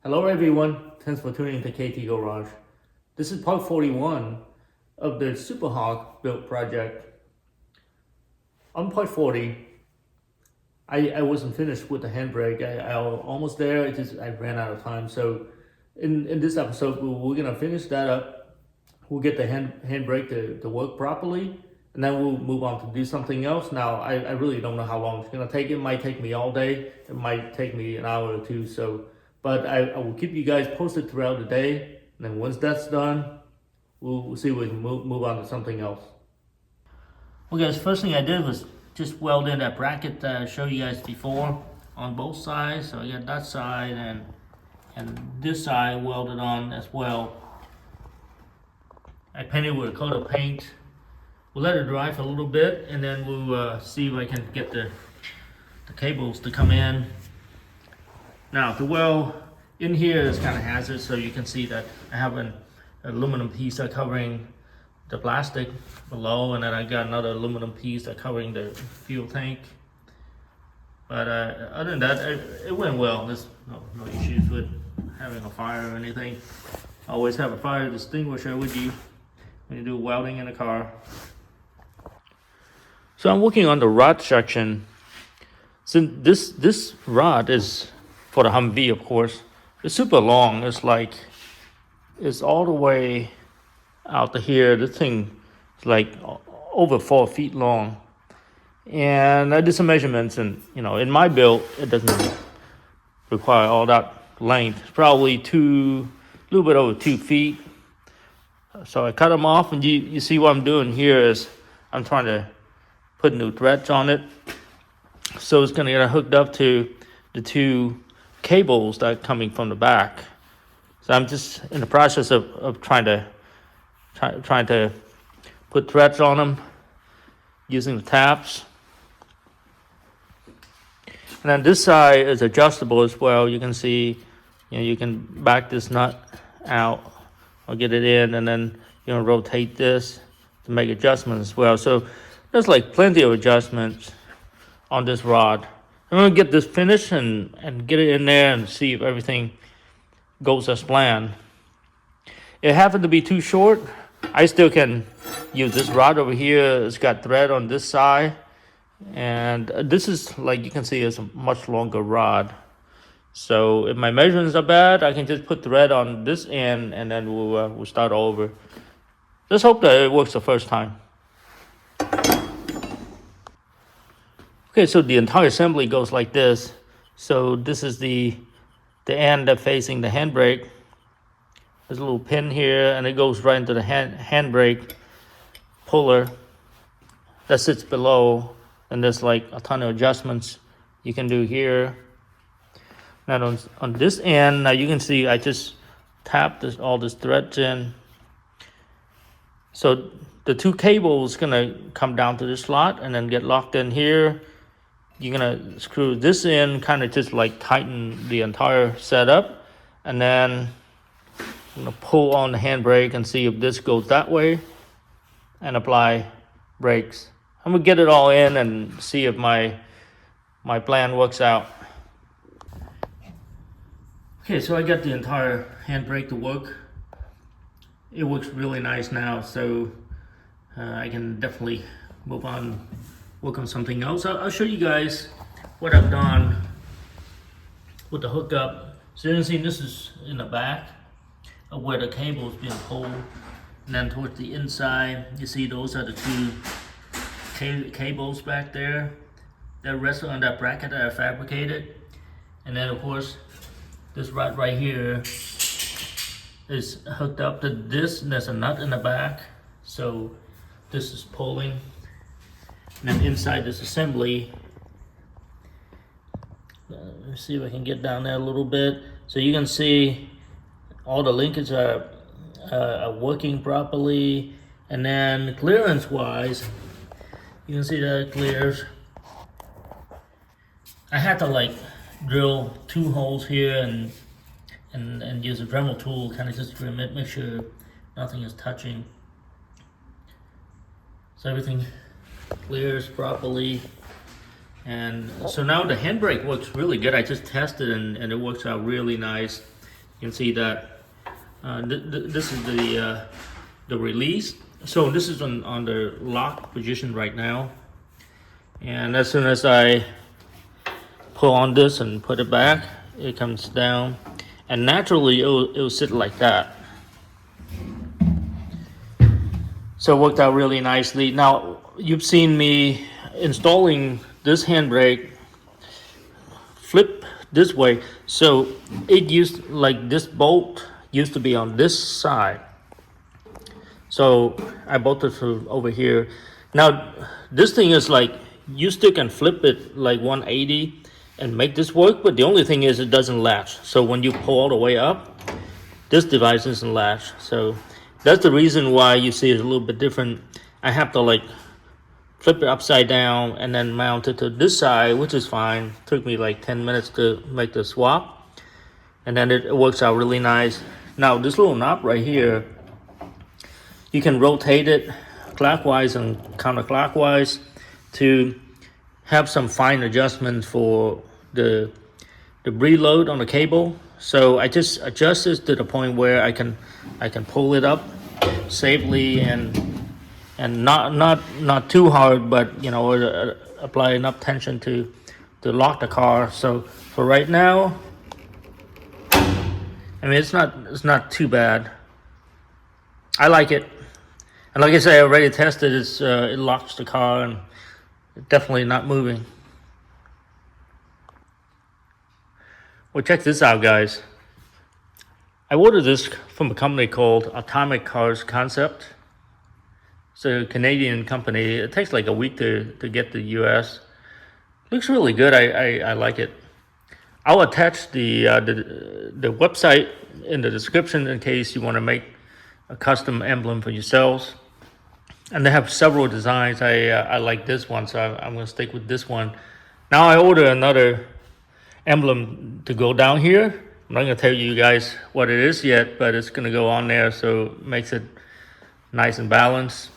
Hello everyone, thanks for tuning into KT Garage. This is part 41 of the Super Hawk build project. On part 40, I wasn't finished with the handbrake. I was almost there, I ran out of time. So in this episode, we're gonna finish that up. We'll get the handbrake to work properly, and then we'll move on to do something else. Now, I really don't know how long it's gonna take. It might take me all day. It might take me an hour or two. But I will keep you guys posted throughout the day. And then once that's done, we'll see if we can move on to something else. Well guys, first thing I did was just weld in that bracket that I showed you guys before on both sides. So I got that side and this side welded on as well. I painted with a coat of paint. We'll let it dry for a little bit, and then we'll see if I can get the cables to come in. Now the weld in here is kind of hazardous, so you can see that I have an aluminum piece covering the plastic below, and then I got another aluminum piece covering the fuel tank. But other than that, it went well. There's no issues with having a fire or anything. Always have a fire extinguisher with you when you do welding in a car. So I'm working on the rod section. Since this rod is for the Humvee, of course, it's super long. It's all the way out to here. This thing is like over 4 feet long. And I did some measurements, and in my build, it doesn't require all that length. It's probably a little bit over 2 feet. So I cut them off, and you see what I'm doing here is I'm trying to put new threads on it. So it's gonna get hooked up to the two cables that are coming from the back. So I'm just in the process of trying to put threads on them using the tabs. And then this side is adjustable as well. You can see, you can back this nut out or get it in, and then rotate this to make adjustments as well. So there's like plenty of adjustments on this rod. I'm gonna get this finished and get it in there and see if everything goes as planned. It happened to be too short. I still can use this rod over here. It's got thread on this side, and this is, like you can see, it's a much longer rod. So if my measurements are bad, I can just put thread on this end, and then we'll start over. Let's hope that it works the first time. Okay, so the entire assembly goes like this. So this is the end that's facing the handbrake. There's a little pin here, and it goes right into the handbrake puller that sits below. And there's like a ton of adjustments you can do here. Now on this end, now you can see I just tapped all this threads in. So the two cables gonna come down to this slot and then get locked in here. You're gonna screw this in, kind of just like tighten the entire setup, and then I'm gonna pull on the handbrake and see if this goes that way, and apply brakes. I'm gonna get it all in and see if my plan works out. Okay, so I got the entire handbrake to work. It works really nice now, so I can definitely move on, work on something else. I'll show you guys what I've done with the hookup. So you can see this is in the back of where the cable is being pulled, and then towards the inside, you see those are the two cables back there that rest on that bracket that I fabricated. And then of course, this rod right here is hooked up to this, and there's a nut in the back. So this is pulling. And then inside this assembly, let's see if I can get down there a little bit. So you can see all the linkages are working properly. And then clearance wise, you can see that it clears. I had to like drill 2 holes here and use a Dremel tool, kind of just to make sure nothing is touching. So everything clears properly. And so now the handbrake works really good. I just tested and it works out really nice. You can see that this is the release. So this is on the lock position right now, and as soon as I pull on this and put it back, it comes down, and naturally it'll sit like that. So it worked out really nicely. Now you've seen me installing this handbrake flip this way, so it used, like, this bolt used to be on this side, so I bolted from over here. Now this thing is like, you still can flip it like 180 and make this work, but the only thing is it doesn't latch. So when you pull all the way up, this device doesn't latch. So that's the reason why you see it's a little bit different. I have to like flip it upside down and then mount it to this side, which is fine. Took me like 10 minutes to make the swap, and then it works out really nice. Now this little knob right here, you can rotate it clockwise and counterclockwise to have some fine adjustments for the preload on the cable. So I just adjust this to the point where I can pull it up safely and not too hard, but you know, apply enough tension to lock the car. So for right now, I mean, it's not too bad. I like it, and like I say, I already tested it. It locks the car and it's definitely not moving. Well, check this out, guys. I ordered this from a company called Atomic Cars Concept. It's a Canadian company. It takes like a week to get to the US. Looks really good. I like it. I'll attach the website in the description in case you want to make a custom emblem for yourselves. And they have several designs. I like this one, so I'm going to stick with this one. Now I ordered another emblem to go down here. I'm not going to tell you guys what it is yet, but it's going to go on there, so it makes it nice and balanced.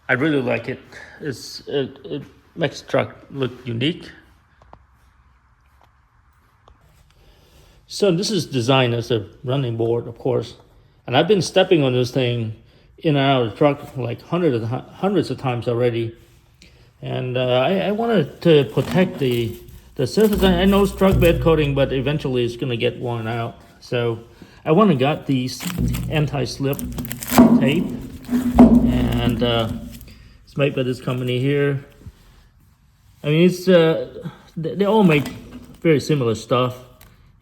I really like it. It makes the truck look unique. So this is designed as a running board, of course, and I've been stepping on this thing in and out of the truck like hundreds of times already, and I wanted to protect the surface. I know it's truck bed coating, but eventually it's going to get worn out, so I went and got these anti-slip tape, and it's made by this company here. I mean, it's they all make very similar stuff,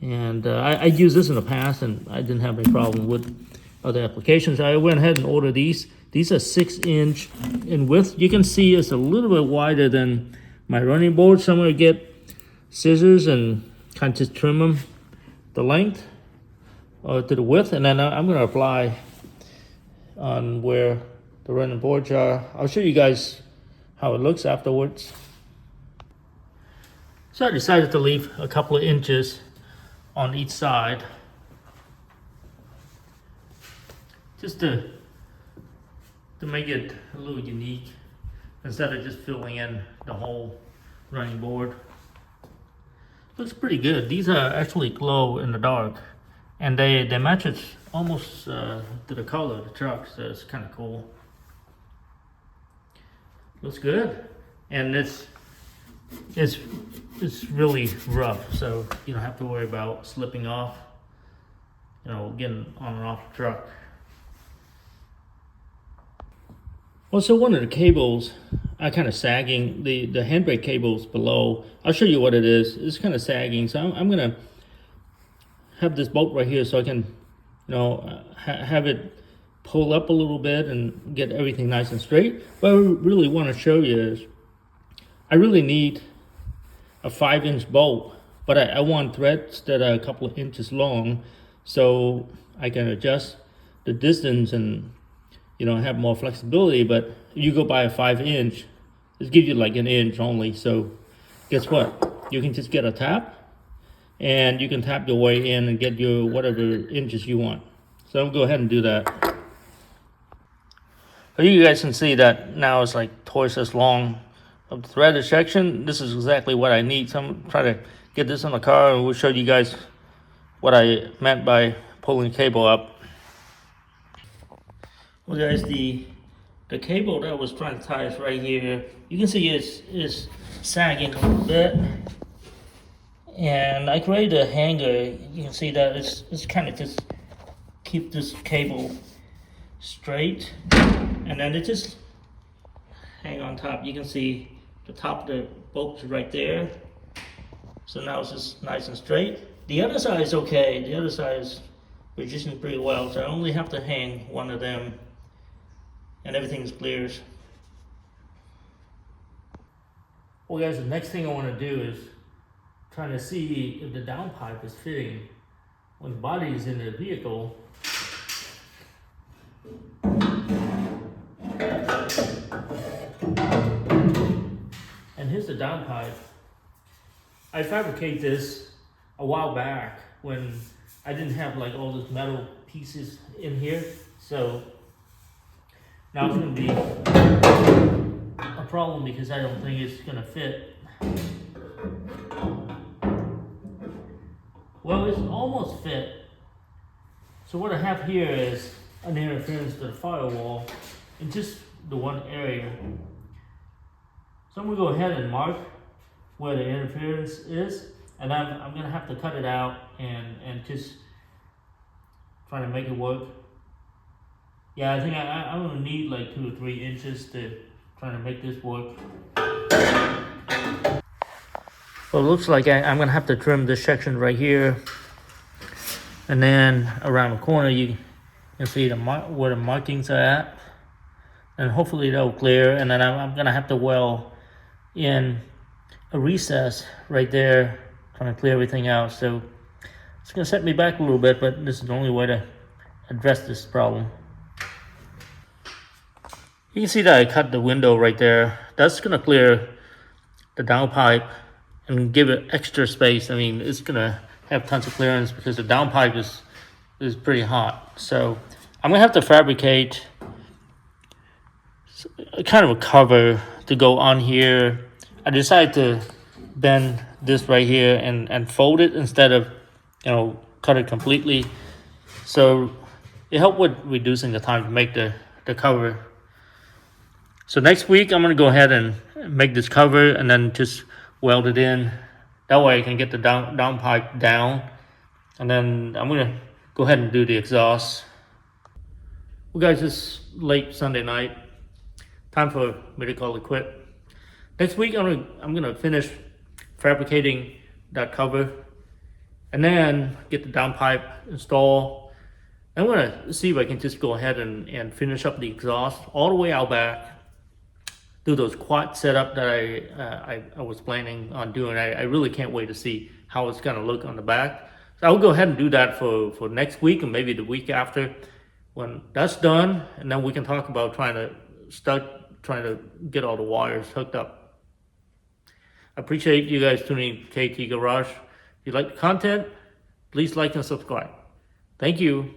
and I used this in the past and I didn't have any problem with other applications. I went ahead and ordered these. These are 6-inch in width. You can see it's a little bit wider than my running board, so I'm going to get scissors and kind of just trim them the length or to the width, and then I'm going to apply on where the running boards are. I'll show you guys how it looks afterwards. So I decided to leave a couple of inches on each side, just to make it a little unique instead of just filling in the whole running board. Looks pretty good. These are actually glow in the dark, and they match it almost to the color of the truck, so it's kind of cool. Looks good, and it's really rough, so you don't have to worry about slipping off, you know, getting on and off the truck. Well, so one of the cables are kind of sagging. The handbrake cables below, I'll show you what it is. It's kind of sagging, so I'm gonna have this bolt right here so I can, you know, have it pull up a little bit and get everything nice and straight. What I really want to show you is I really need a 5-inch bolt, but I want threads that are a couple of inches long so I can adjust the distance and, you know, have more flexibility. But if you go by a 5-inch, it gives you like an inch only. So guess what? You can just get a tap, and you can tap your way in and get your whatever inches you want. So I'll go ahead and do that. But you guys can see that now it's like twice as long of the threaded section. This is exactly what I need. So I'm trying to get this on the car, and we'll show you guys what I meant by pulling cable up. Well guys, the cable that I was trying to tie is right here. You can see it's sagging a little bit. And I created a hanger. You can see that it's kind of just keep this cable straight. And then it just hang on top. You can see the top of the bolts right there. So now it's just nice and straight. The other side is okay. The other side is positioned pretty well. So I only have to hang one of them and everything's clear. Well guys, the next thing I want to do is trying to see if the downpipe is fitting when the body is in the vehicle. And here's the downpipe. I fabricated this a while back when I didn't have like all those metal pieces in here. So now it's going to be a problem because I don't think it's going to fit. Well, it's almost fit. So what I have here is an interference to the firewall in just the one area. So I'm going to go ahead and mark where the interference is, and I'm going to have to cut it out and just try to make it work. Yeah, I think I'm going to need like 2 or 3 inches to try to make this work. Well, it looks like I'm going to have to trim this section right here. And then around the corner, you can see where the markings are at. And hopefully they'll clear. And then I'm going to have to weld in a recess right there, trying to clear everything out. So it's going to set me back a little bit, but this is the only way to address this problem. You can see that I cut the window right there. That's going to clear the downpipe and give it extra space. I mean, it's going to have tons of clearance because the downpipe is pretty hot. So I'm going to have to fabricate kind of a cover to go on here. I decided to bend this right here and fold it instead of, cut it completely. So it helped with reducing the time to make the cover. So next week I'm going to go ahead and make this cover and then just weld it in. That way I can get the downpipe down. And then I'm going to go ahead and do the exhaust. Well guys, it's late Sunday night. Time for me to call it quit. Next week I'm gonna finish fabricating that cover and then get the downpipe installed. I'm gonna see if I can just go ahead and finish up the exhaust all the way out back. Do those quad setup that I was planning on doing. I really can't wait to see how it's gonna look on the back. So I'll go ahead and do that for next week and maybe the week after. When that's done, and then we can talk about trying to get all the wires hooked up. I appreciate you guys tuning in KT Garage. If you like the content, please like and subscribe. Thank you.